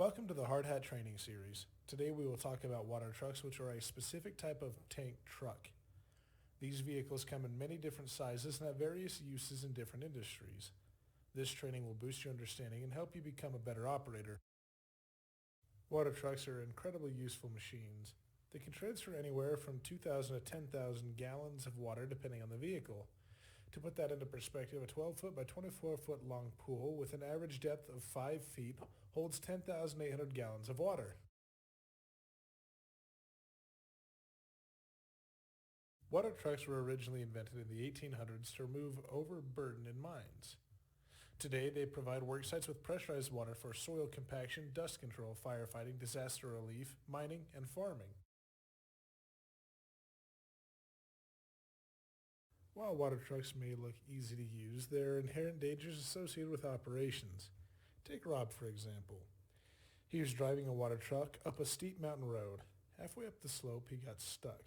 Welcome to the Hard Hat Training Series. Today we will talk about water trucks, which are a specific type of tank truck. These vehicles come in many different sizes and have various uses in different industries. This training will boost your understanding and help you become a better operator. Water trucks are incredibly useful machines. They can transfer anywhere from 2,000 to 10,000 gallons of water depending on the vehicle. To put that into perspective, a 12-foot by 24-foot long pool with an average depth of 5 feet holds 10,800 gallons of water. Water trucks were originally invented in the 1800s to remove overburden in mines. Today, they provide work sites with pressurized water for soil compaction, dust control, firefighting, disaster relief, mining, and farming. While water trucks may look easy to use, there are inherent dangers associated with operations. Take Rob, for example. He was driving a water truck up a steep mountain road. Halfway up the slope, he got stuck.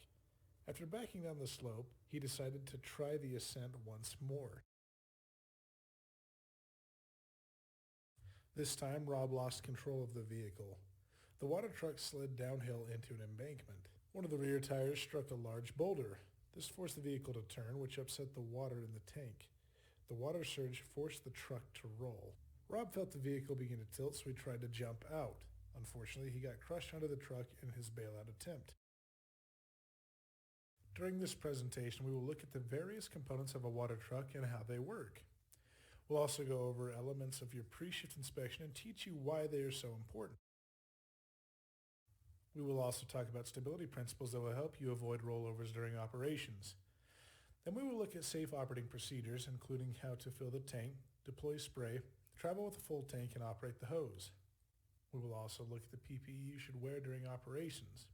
After backing down the slope, he decided to try the ascent once more. This time, Rob lost control of the vehicle. The water truck slid downhill into an embankment. One of the rear tires struck a large boulder. This forced the vehicle to turn, which upset the water in the tank. The water surge forced the truck to roll. Rob felt the vehicle begin to tilt, so he tried to jump out. Unfortunately, he got crushed under the truck in his bailout attempt. During this presentation, we will look at the various components of a water truck and how they work. We'll also go over elements of your pre-shift inspection and teach you why they are so important. We will also talk about stability principles that will help you avoid rollovers during operations. Then we will look at safe operating procedures, including how to fill the tank, deploy spray, travel with a full tank, and operate the hose. We will also look at the PPE you should wear during operations.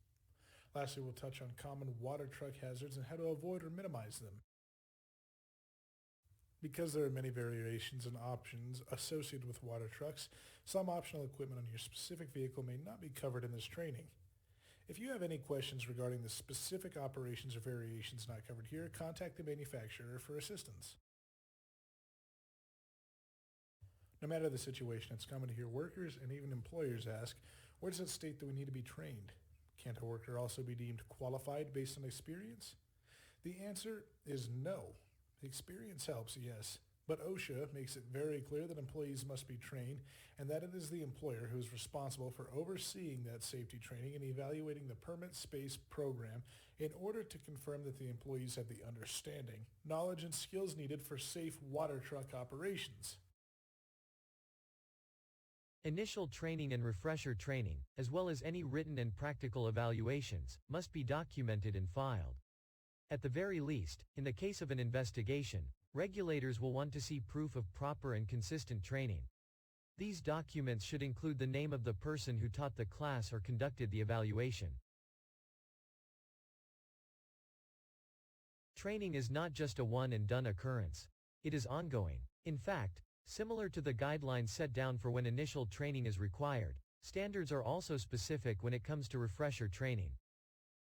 Lastly, we'll touch on common water truck hazards and how to avoid or minimize them. Because there are many variations and options associated with water trucks, some optional equipment on your specific vehicle may not be covered in this training. If you have any questions regarding the specific operations or variations not covered here, contact the manufacturer for assistance. No matter the situation, it's common to hear workers and even employers ask, where does it state that we need to be trained? Can't a worker also be deemed qualified based on experience? The answer is no. Experience helps, yes, but OSHA makes it very clear that employees must be trained and that it is the employer who is responsible for overseeing that safety training and evaluating the permit space program in order to confirm that the employees have the understanding, knowledge, and skills needed for safe water truck operations. Initial training and refresher training, as well as any written and practical evaluations, must be documented and filed. At the very least, in the case of an investigation, regulators will want to see proof of proper and consistent training. These documents should include the name of the person who taught the class or conducted the evaluation. Training is not just a one-and-done occurrence. It is ongoing. In fact, similar to the guidelines set down for when initial training is required, standards are also specific when it comes to refresher training.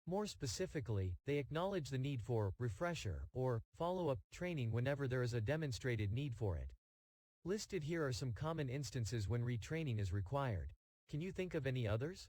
More specifically, they acknowledge the need for refresher or follow-up training whenever there is a demonstrated need for it. Listed here are some common instances when retraining is required. Can you think of any others?